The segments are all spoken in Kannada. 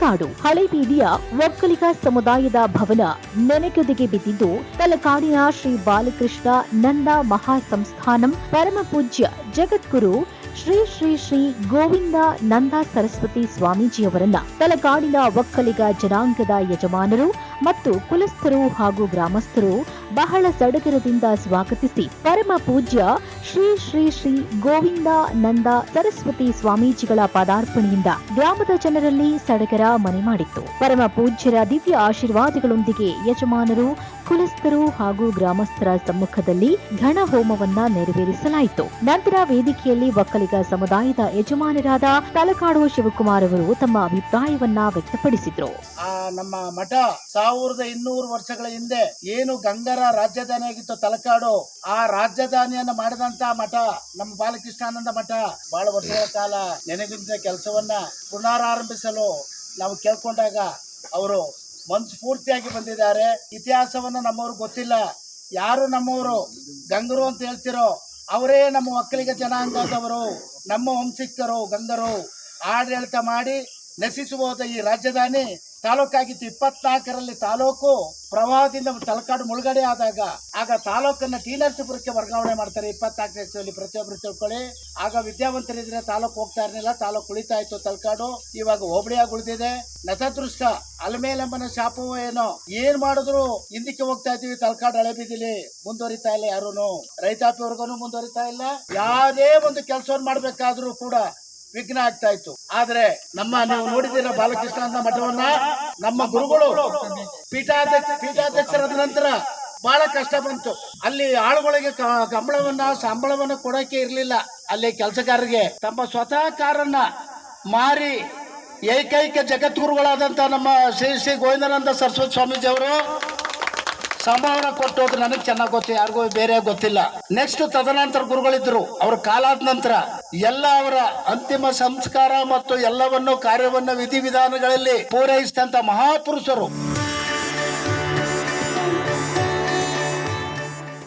ತಲಕಾಡು ಹಳೇಬೀದಿಯ ಒಕ್ಕಲಿಗ ಸಮುದಾಯದ ಭವನ ನೆನೆಗುದಿಗೆ ಬಿದ್ದಿದ್ದು, ತಲಕಾಡಿನ ಶ್ರೀ ಬಾಲಕೃಷ್ಣ ನಂದ ಮಹಾಸಂಸ್ಥಾನಂ ಪರಮ ಪೂಜ್ಯ ಜಗದ್ಗುರು ಶ್ರೀ ಶ್ರೀ ಶ್ರೀ ಗೋವಿಂದ ನಂದ ಸರಸ್ವತಿ ಸ್ವಾಮೀಜಿಯವರನ್ನ ತಲಕಾಡಿನ ಒಕ್ಕಲಿಗ ಜನಾಂಗದ ಯಜಮಾನರು ಮತ್ತು ಕುಲಸ್ಥರು ಹಾಗೂ ಗ್ರಾಮಸ್ಥರು ಬಹಳ ಸಡಗರದಿಂದ ಸ್ವಾಗತಿಸಿ ಪರಮ ಪೂಜ್ಯ ಶ್ರೀ ಶ್ರೀ ಶ್ರೀ ಗೋವಿಂದ ನಂದ ಸರಸ್ವತಿ ಸ್ವಾಮೀಜಿಗಳ ಪದಾರ್ಪಣೆಯಿಂದ ಗ್ರಾಮದ ಜನರಲ್ಲಿ ಸಡಗರ ಮನೆ ಮಾಡಿತ್ತು. ಪರಮ ಪೂಜ್ಯರ ದಿವ್ಯ ಆಶೀರ್ವಾದಗಳೊಂದಿಗೆ ಯಜಮಾನರು, ಕುಲಸ್ಥರು ಹಾಗೂ ಗ್ರಾಮಸ್ಥರ ಸಮ್ಮುಖದಲ್ಲಿ ಘನ ಹೋಮವನ್ನ ನೆರವೇರಿಸಲಾಯಿತು. ನಂತರ ವೇದಿಕೆಯಲ್ಲಿ ಒಕ್ಕಲಿಗ ಸಮುದಾಯದ ಯಜಮಾನರಾದ ತಲಕಾಡು ಶಿವಕುಮಾರ್ ಅವರು ತಮ್ಮ ಅಭಿಪ್ರಾಯವನ್ನ ವ್ಯಕ್ತಪಡಿಸಿದ್ರು. ನಮ್ಮ ಮಠ 1200 ವರ್ಷಗಳ ಹಿಂದೆ ಏನು ಗಂಗರ ರಾಜಧಾನಿ ಆಗಿತ್ತು ತಲಕಾಡು, ಆ ರಾಜಧಾನಿಯನ್ನ ಮಾಡಿದಂತ ಮಠ ನಮ್ಮ ಬಾಲಕೃಷ್ಣಾನಂದ ಮಠ ಬಹಳ ವರ್ಷಗಳ ಕಾಲ ನೆನೆಗುಂದಿದ ಕೆಲಸವನ್ನ ಪುನರಾರಂಭಿಸಲು ನಾವು ಕೇಳ್ಕೊಂಡಾಗ ಅವರು ಮನಸ್ಫೂರ್ತಿಯಾಗಿ ಬಂದಿದ್ದಾರೆ. ಇತಿಹಾಸವನ್ನ ನಮ್ಮವ್ರಿಗೆ ಗೊತ್ತಿಲ್ಲ, ಯಾರು ನಮ್ಮವರು ಗಂಗರು ಅಂತ ಹೇಳ್ತಿರೋ ಅವರೇ ನಮ್ಮ ಒಕ್ಕಲಿಗ ಜನಾಂಗದವರು, ನಮ್ಮ ವಂಶಿಕರು ಗಂಗರು. ಆಡಳಿತ ಮಾಡಿ ನಶಿಸಬಹುದ ಈ ರಾಜಧಾನಿ ತಾಲೂಕಾಗಿತ್ತು. 24ರಲ್ಲಿ ತಾಲೂಕು ಪ್ರವಾಹದಿಂದ ತಲಕಾಡು ಮುಳುಗಡೆ ಆಗ ತಾಲೂಕನ್ನ ಟಿ ನರಸೀಪುರಕ್ಕೆ ವರ್ಗಾವಣೆ ಮಾಡ್ತಾರೆ. 24ನೇ ಇಸವಿಯಲ್ಲಿ ಪ್ರತಿಯೊಬ್ಬರು ತಿಳ್ಕೊಳ್ಳಿ. ಆಗ ವಿದ್ಯಾವಂತರಿದ್ರೆ ತಾಲೂಕು ಹೋಗ್ತಾ ಇರಲಿಲ್ಲ, ತಾಲೂಕು ಉಳಿತಾ ಇತ್ತು ತಲಕಾಡು. ಇವಾಗ ಹೋಬಳಿಯಾಗಿ ಉಳಿದಿದೆ. ನತದೃಷ್ಟ ಅಲಮೇಲಮ್ಮನ ಶಾಪವೋ ಏನೋ, ಏನ್ ಮಾಡಿದ್ರು ಹಿಂದಕ್ಕೆ ಹೋಗ್ತಾ ಇದ್ದೀವಿ. ತಲಕಾಡು ಹಳೇಬೀದಿಲಿ ಮುಂದುವರಿತಾ ಇಲ್ಲ, ಯಾರೂನು ರೈತಾಪಿ ವರ್ಗನೂ ಮುಂದುವರಿತಾ ಇಲ್ಲ. ಯಾವುದೇ ಒಂದು ಕೆಲಸವನ್ನು ಮಾಡ್ಬೇಕಾದ್ರೂ ಕೂಡ ವಿಘ್ನ ಆಗ್ತಾ ಇತ್ತು. ಆದ್ರೆ ನೀವು ನೋಡಿದಿರ ಬಾಲಕೃಷ್ಣಾನಂದ ಮಠವನ್ನ ನಮ್ಮ ಗುರುಗಳು ಪೀಠಾಧ್ಯಕ್ಷರಾದ ನಂತರ ಬಹಳ ಕಷ್ಟ ಬಂತು. ಅಲ್ಲಿ ಆಳುಗಳಿಗೆ ಸಂಬಳವನ್ನ ಕೊಡಕ್ಕೆ ಇರ್ಲಿಲ್ಲ. ಅಲ್ಲಿ ಕೆಲಸಗಾರರಿಗೆ ತಮ್ಮ ಸ್ವತಃ ಕಾರನ್ನ ಮಾರಿ ಏಕೈಕ ಜಗದ್ಗುರುಗಳಾದಂತ ನಮ್ಮ ಶ್ರೀ ಶ್ರೀ ಗೋವಿಂದಾನಂದ ಸರಸ್ವತಿ ಸ್ವಾಮೀಜಿ ಅವರು ಸಂಭಾವನೆ ಕೊಟ್ಟೋದು ನನಗೆ ಚೆನ್ನಾಗಿ ಗೊತ್ತು, ಯಾರಿಗೂ ಬೇರೆ ಗೊತ್ತಿಲ್ಲ. ನೆಕ್ಸ್ಟ್ ತದನಂತರ ಗುರುಗಳಿದ್ರು. ಅವ್ರ ಕಾಲಾದ ನಂತರ ಎಲ್ಲ ಅವರ ಅಂತಿಮ ಸಂಸ್ಕಾರ ಮತ್ತು ಎಲ್ಲವನ್ನು ಕಾರ್ಯವನ್ನು ವಿಧಿವಿಧಾನಗಳಲ್ಲಿ ಪೂರೈಸಿದಂತ ಮಹಾಪುರುಷರು.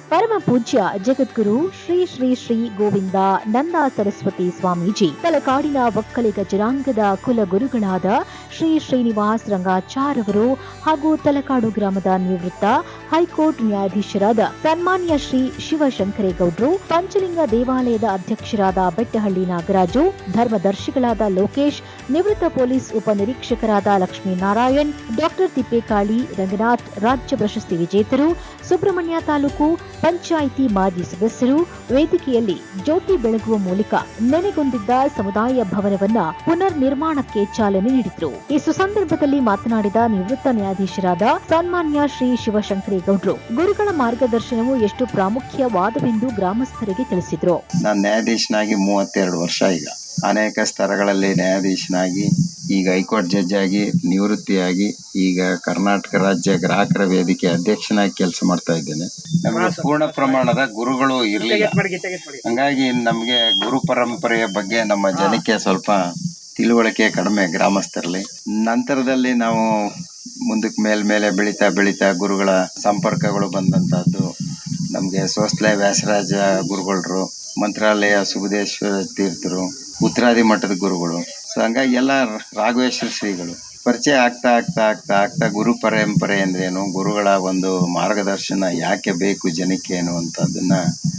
ಪರಮ ಪೂಜ್ಯ ಜಗದ್ಗುರು ಶ್ರೀ ಶ್ರೀ ಶ್ರೀ ಗೋವಿಂದ ನಂದ ಸರಸ್ವತಿ ಸ್ವಾಮೀಜಿ ತಲಕಾಡಿನ ಒಕ್ಕಲಿಗ ಜನಾಂಗದ ಕುಲಗುರುಗಳಾದ ಶ್ರೀ ಶ್ರೀನಿವಾಸ್ ರಂಗಾಚಾರ್ಯವರು ಹಾಗೂ ತಲಕಾಡು ಗ್ರಾಮದ ನಿವೃತ್ತ ಹೈಕೋರ್ಟ್ ನ್ಯಾಯಾಧೀಶರಾದ ಸನ್ಮಾನ್ಯ ಶ್ರೀ ಶಿವಶಂಕರೇಗೌಡರು, ಪಂಚಲಿಂಗ ದೇವಾಲಯದ ಅಧ್ಯಕ್ಷರಾದ ಬೆಟ್ಟಹಳ್ಳಿ ನಾಗರಾಜು, ಧರ್ಮದರ್ಶಿಗಳಾದ ಲೋಕೇಶ್, ನಿವೃತ್ತ ಪೊಲೀಸ್ ಉಪನಿರೀಕ್ಷಕರಾದ ಲಕ್ಷ್ಮೀನಾರಾಯಣ್, ಡಾಕ್ಟರ್ ತಿಪ್ಪೇಕಾಳಿ ರಂಗನಾಥ್, ರಾಜ್ಯ ಪ್ರಶಸ್ತಿ ವಿಜೇತರು, ಸುಬ್ರಹ್ಮಣ್ಯ ತಾಲೂಕು ಪಂಚಾಯಿತಿ ಮಾಜಿ ಸದಸ್ಯರು ವೇದಿಕೆಯಲ್ಲಿ ಜ್ಯೋತಿ ಬೆಳಗುವ ಮೂಲಕ ನೆನೆಗೊಂಡಿದ್ದ ಸಮುದಾಯ ಭವನವನ್ನ ಪುನರ್ ನಿರ್ಮಾಣಕ್ಕೆ ಚಾಲನೆ ನೀಡಿದ್ರು. ಈ ಸುಸಂದರ್ಭದಲ್ಲಿ ಮಾತನಾಡಿದ ನಿವೃತ್ತ ನ್ಯಾಯಾಧೀಶರಾದ ಸನ್ಮಾನ್ಯ ಶ್ರೀ ಶಿವಶಂಕರೇಗೌಡರು, ಗುರುಗಳ ಮಾರ್ಗದರ್ಶನವು ಎಷ್ಟು ಪ್ರಾಮುಖ್ಯವಾದವೆಂದು ಗ್ರಾಮಸ್ಥರಿಗೆ ತಿಳಿಸಿದ್ರು. ನಾನು ನ್ಯಾಯಾಧೀಶನಾಗಿ 32 ವರ್ಷ, ಈಗ ಅನೇಕ ಸ್ತರಗಳಲ್ಲಿ ನ್ಯಾಯಾಧೀಶನಾಗಿ, ಈಗ ಹೈಕೋರ್ಟ್ ಜಡ್ಜ್ ಆಗಿ ನಿವೃತ್ತಿಯಾಗಿ, ಈಗ ಕರ್ನಾಟಕ ರಾಜ್ಯ ಗ್ರಾಹಕರ ವೇದಿಕೆ ಅಧ್ಯಕ್ಷನಾಗಿ ಕೆಲಸ ಮಾಡ್ತಾ ಇದ್ದೇನೆ. ನಮಗೆ ಪೂರ್ಣ ಪ್ರಮಾಣದ ಗುರುಗಳು ಇರಲಿಲ್ಲ, ಹಂಗಾಗಿ ನಮಗೆ ಗುರು ಪರಂಪರೆಯ ಬಗ್ಗೆ ನಮ್ಮ ಜನಕ್ಕೆ ಸ್ವಲ್ಪ ತಿಳುವಳಿಕೆ ಕಡಿಮೆ ಗ್ರಾಮಸ್ಥರಲ್ಲಿ. ನಂತರದಲ್ಲಿ ನಾವು ಮುಂದಕ್ಕೆ ಮೇಲೆ ಬೆಳೀತಾ ಗುರುಗಳ ಸಂಪರ್ಕಗಳು ಬಂದಂತಹದ್ದು. ನಮಗೆ ಸೋಸ್ಲೆ ವ್ಯಾಸರಾಜ ಗುರುಗಳರು, ಮಂತ್ರಾಲಯ ಸುಬುಧೇಶ್ವರ ತೀರ್ಥರು, ಉತ್ತರಾದಿ ಮಠದ ಗುರುಗಳು. ಸೊ ಹಂಗಾಗಿ ಎಲ್ಲ ರಾಘವೇಶ್ವರ ಶ್ರೀಗಳು ಪರಿಚಯ ಆಗ್ತಾ ಗುರು ಪರಂಪರೆ ಅಂದ್ರೇನು, ಗುರುಗಳ ಒಂದು ಮಾರ್ಗದರ್ಶನ ಯಾಕೆ ಬೇಕು ಜನಕ್ಕೆ ಅನ್ನುವಂಥದ್ದನ್ನ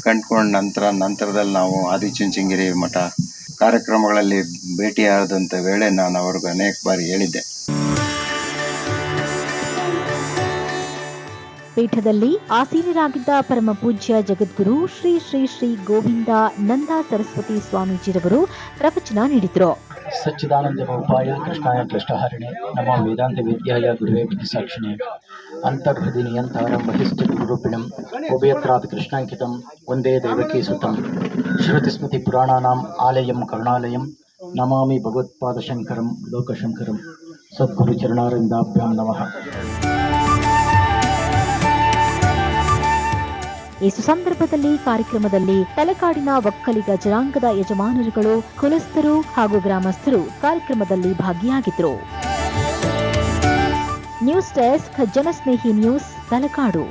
ಕಂಡುಕೊಂಡ ನಂತರದಲ್ಲಿ ನಾವು ಆದಿಚುಂಚನಗಿರಿ ಮಠ ಕಾರ್ಯಕ್ರಮಗಳಲ್ಲಿ ಭೇಟಿಯಾದಂಥ ವೇಳೆ ನಾನು ಅವ್ರಿಗೆ ಅನೇಕ ಬಾರಿ ಹೇಳಿದ್ದೆ. ಪೀಠದಲ್ಲಿ ಆಸೀನರಾಗಿದ್ದ ಪರಮ ಪೂಜ್ಯ ಜಗದ್ಗುರು ಶ್ರೀ ಶ್ರೀ ಶ್ರೀ ಗೋವಿಂದ ನಂದ ಸರಸ್ವತಿ ಸ್ವಾಮೀಜಿರವರು ಪ್ರವಚನ ನೀಡಿದರು. ಸಚ್ಚಿದಾನಂದ ರೂಪಾಯ ಕೃಷ್ಣಾಯ ಕ್ಲಿಷ್ಟಹರಿಣೆ ನಮೋ ವೇದಾಂತ ವಿದ್ಯಾಯ ಗುರುವೇ ಸಾಕ್ಷಿಣೆ ಅಂತರ್ಹೃದಿ ನಿಯಂತಾರಂ ಬಹಿಷ್ಠ ಗುರುಪಿಣಂ ಉಭಯತ್ರಾಪಿ ಕೃಷ್ಣಾಂಕಿತಂ ವಂದೇ ದೇವಕೀ ಸುತಂ ಶ್ರುತಿಸ್ಮೃತಿ ಪುರಾಣಾನಾಂ ಆಲಯಂ ಕರುಣಾಲಯಂ ನಮಾಮಿ ಭಗವತ್ಪಾದಶಂಕರಂ ಲೋಕಶಂಕರಂ ಸದ್ಗುರು ಚರಣಾರವಿಂದಾಭ್ಯಾಂ ನಮಃ. ಈ ಸಂದರ್ಭದಲ್ಲಿ ಕಾರ್ಯಕ್ರಮದಲ್ಲಿ ತಲಕಾಡಿನ ಒಕ್ಕಲಿಗ ಜನಾಂಗದ ಯಜಮಾನರುಗಳು, ಕುಲಸ್ಥರು ಹಾಗೂ ಗ್ರಾಮಸ್ಥರು ಕಾರ್ಯಕ್ರಮದಲ್ಲಿ ಭಾಗಿಯಾಗಿದ್ದರು. ನ್ಯೂಸ್ ಡೆಸ್ಕ್, ಜನಸ್ನೇಹಿ ನ್ಯೂಸ್, ತಲಕಾಡು.